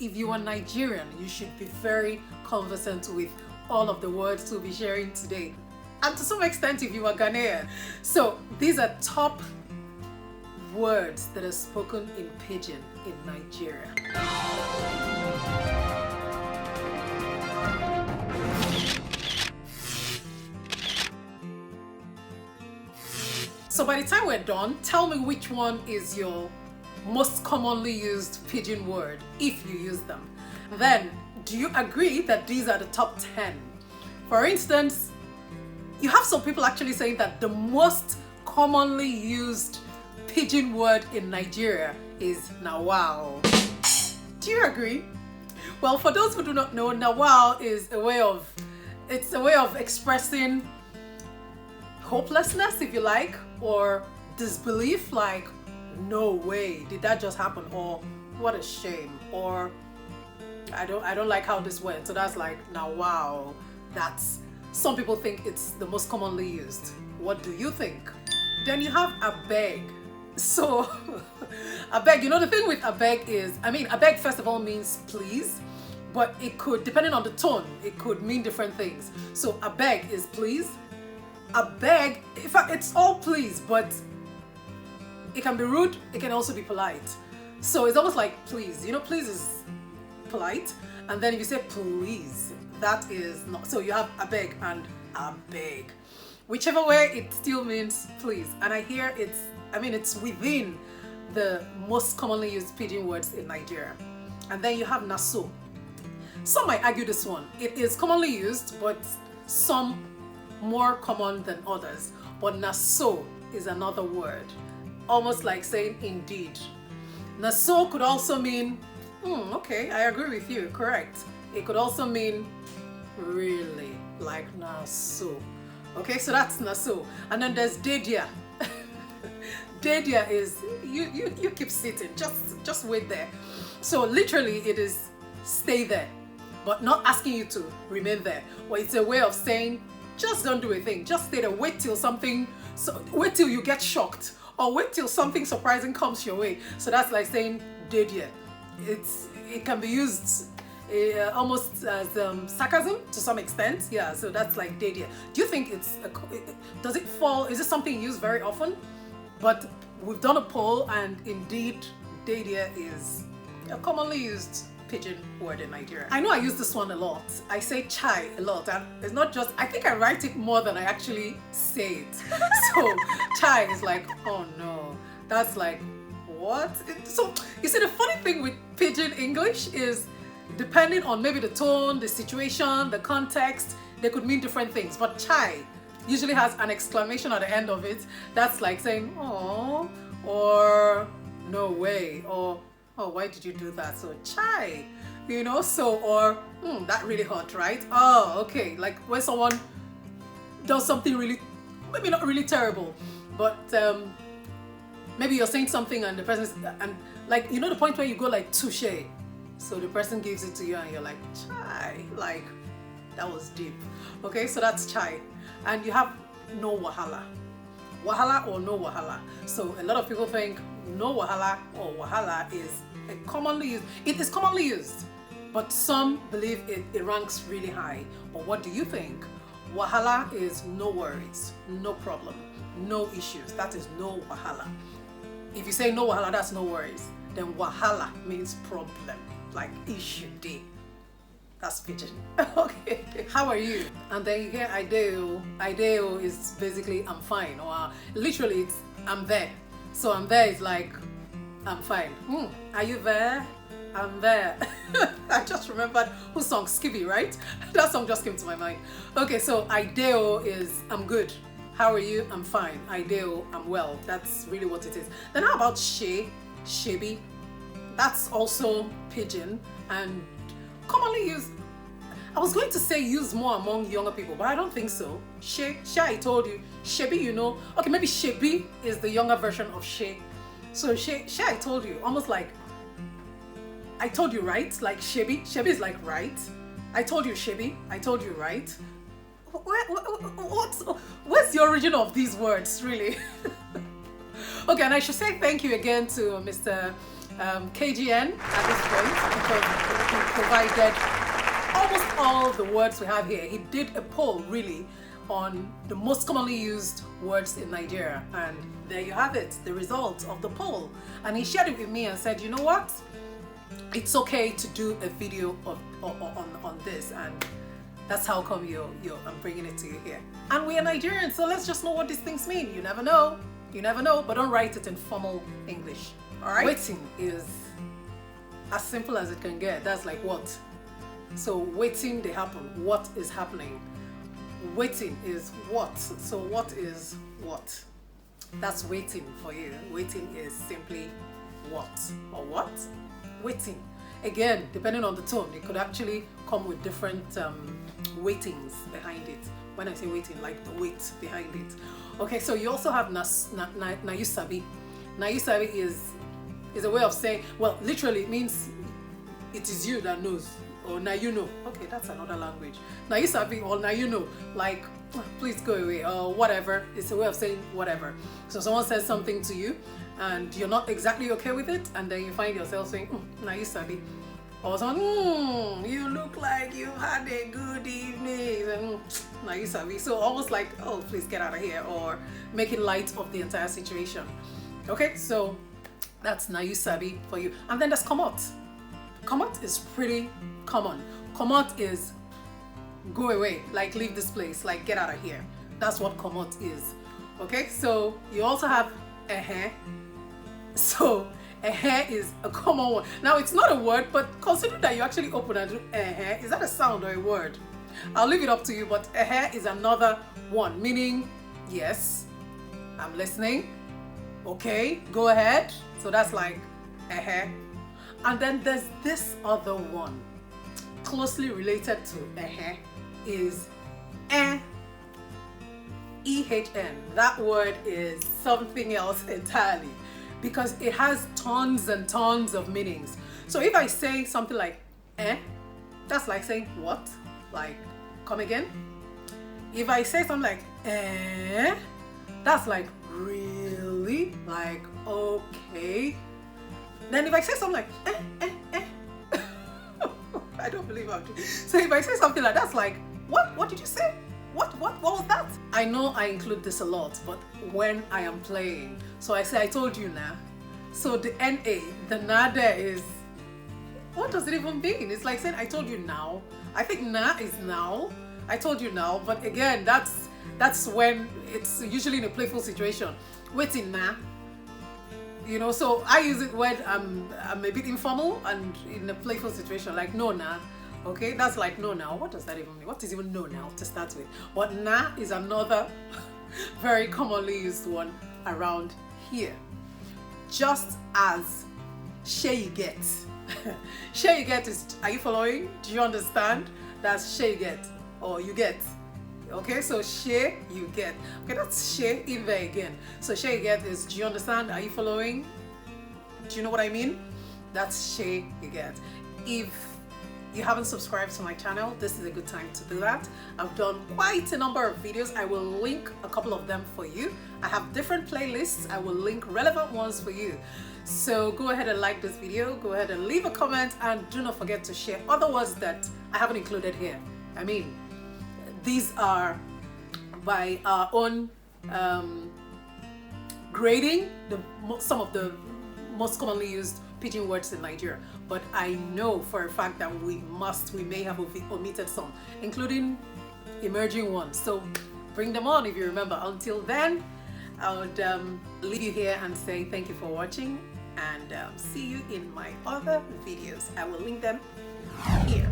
If you are Nigerian, you should be very conversant with all of the words we'll be sharing today. And to some extent, if you are Ghanaian. So these are top words that are spoken in Pidgin in Nigeria. So by the time we're done, tell me which one is your most commonly used Pidgin word, if you use them. Then, do you agree that these are the top 10? For instance, you have some people actually saying that the most commonly used Pidgin word in Nigeria is Nawal. Do you agree? Well, for those who do not know, Nawal is a way of expressing hopelessness, if you like, or disbelief, like, no way, did that just happen? Or what a shame, or I don't like how this went. So that's like, now wow, that's, some people think it's the most commonly used. What do you think? Then you have abeg. So abeg, you know, the thing with abeg is, I mean, abeg first of all means please, but it could, depending on the tone, it could mean different things. So abeg is please. Abeg, in fact, it's all please, but it can be rude, it can also be polite. So it's almost like please, you know, please is polite, and then if you say please, that is not. So you have abeg and abeg. Whichever way, it still means please. And I hear it's within the most commonly used Pidgin words in Nigeria. And then you have Nassau. Some might argue this one. It is commonly used, but some more common than others. But Nassau is another word, almost like saying indeed. Nassau could also mean, okay, I agree with you, correct. It could also mean really, like Nassau. Okay, so that's Nassau. And then there's Dedia. Dedia is, you keep sitting, just wait there. So literally it is stay there, but not asking you to remain there. Or it's a way of saying, just don't do a thing, just stay there, wait till you get shocked, or wait till something surprising comes your way. So that's like saying dedia. It can be used almost as sarcasm to some extent. Yeah, so that's like dedia. Do you think does it fall, is it something used very often? But we've done a poll, and indeed dedia is a commonly used Pidgin word in Nigeria. I know I use this one a lot. I say chai a lot, and it's not just, I think I write it more than I actually say it. So chai is like, oh no, that's like, what? So you see, the funny thing with Pidgin English is, depending on maybe the tone, the situation, the context, they could mean different things. But chai usually has an exclamation at the end of it. That's like saying, oh, or no way, or oh, why did you do that? So chai, you know, so, or that really hurt, right? Oh, okay, like when someone does something really, maybe not really terrible, but maybe you're saying something and the person's, and like, you know, the point where you go like touche, so the person gives it to you and you're like, chai, like that was deep. Okay, so that's chai. And you have no wahala. Wahala or no wahala. So a lot of people think no wahala or wahala is commonly used. It is commonly used, but some believe it ranks really high. But what do you think? Wahala is no worries, no problem, no issues. That is no wahala. If you say no wahala, that's no worries. Then wahala means problem, like issue day. That's Pidgin. Okay. How are you? And then you hear Ideo. Ideo is basically I'm fine, or literally it's I'm there. So I'm there is like I'm fine. Are you there? I'm there. I just remembered whose song, Skibby, right? That song just came to my mind. Okay, so Ideo is I'm good. How are you? I'm fine. Ideo, I'm well. That's really what it is. Then how about Shea? Shebi. That's also Pidgin and commonly used. I was going to say used more among younger people, but I don't think so. Shea, I told you. Shebi, you know. Okay, maybe Shebi is the younger version of Shea. So Shea, I told you, almost like I told you, right? Like Shebi is like right. I told you Shebi, I told you right. What's the origin of these words, really? Okay, and I should say thank you again to Mr. KGN at this point, because he provided almost all the words we have here. He did a poll really on the most commonly used words in Nigeria, and there you have it, the result of the poll. And he shared it with me and said, you know what, it's okay to do a video on this, and that's how come I'm bringing it to you here. And we are Nigerians, so let's just know what these things mean. You never know, but don't write it in formal English. All right? Waiting is as simple as it can get. That's like what? So waiting, they happen. What is happening? Waiting is what? So what is what? That's waiting for you. Waiting is simply what or what? Waiting. Again, depending on the tone, it could actually come with different waitings behind it. When I say waiting, like the weight behind it. Okay, so you also have na you sabi. Na you sabi is a way of saying, well, literally it means it is you that knows, or now you know. Okay, that's another language. Now you sabi or now you know, like please go away or whatever. It's a way of saying whatever. So someone says something to you and you're not exactly okay with it, and then you find yourself saying, now you sabi. Or someone, you look like you've had a good evening, and now you sabi. So almost like, oh, please get out of here, or making light of the entire situation. Okay, so that's na you sabi for you. And then there's komot. Komot is pretty common. Komot is go away, like leave this place, like get out of here. That's what komot is. Okay, so you also have ehe. So ehe is a common one. Now it's not a word, but consider that you actually open and do ehe. Is that a sound or a word? I'll leave it up to you, but ehe is another one, meaning yes, I'm listening. Okay, go ahead. So that's like ehe. And then there's this other one, closely related to ehe, is eh. E-H-N. That word is something else entirely, because it has tons and tons of meanings. So if I say something like eh, that's like saying what? Like, come again? If I say something like eh, that's like really? Like, okay. Then if I say something like I don't believe I'm doing. So if I say something like that's like, what did you say? What was that? I know I include this a lot, but when I am playing, so I say I told you na. So the NA, the na there is, what does it even mean? It's like saying I told you now. I think na is now. I told you now, but again, that's when it's usually in a playful situation. Waiting na. You know, so I use it when I'm a bit informal and in a playful situation, like no na. Okay, that's like no now. What does that even mean? What is even no now to start with? But na is another very commonly used one around here. Just as Shea you get. Shea you get is, are you following? Do you understand? That's Shea you get, or you get. Okay, so Shea you get. Okay, that's Shea in there again. So Shea you get is, do you understand? Are you following? Do you know what I mean? That's Shea you get. If you haven't subscribed to my channel, this is a good time to do that. I've done quite a number of videos. I will link a couple of them for you. I have different playlists. I will link relevant ones for you. So go ahead and like this video, go ahead and leave a comment, and do not forget to share other words that I haven't included here. I mean, these are by our own grading, some of the most commonly used Pidgin words in Nigeria, but I know for a fact that we may have omitted some, including emerging ones. So bring them on if you remember. Until then, I would leave you here and say thank you for watching, and see you in my other videos. I will link them here.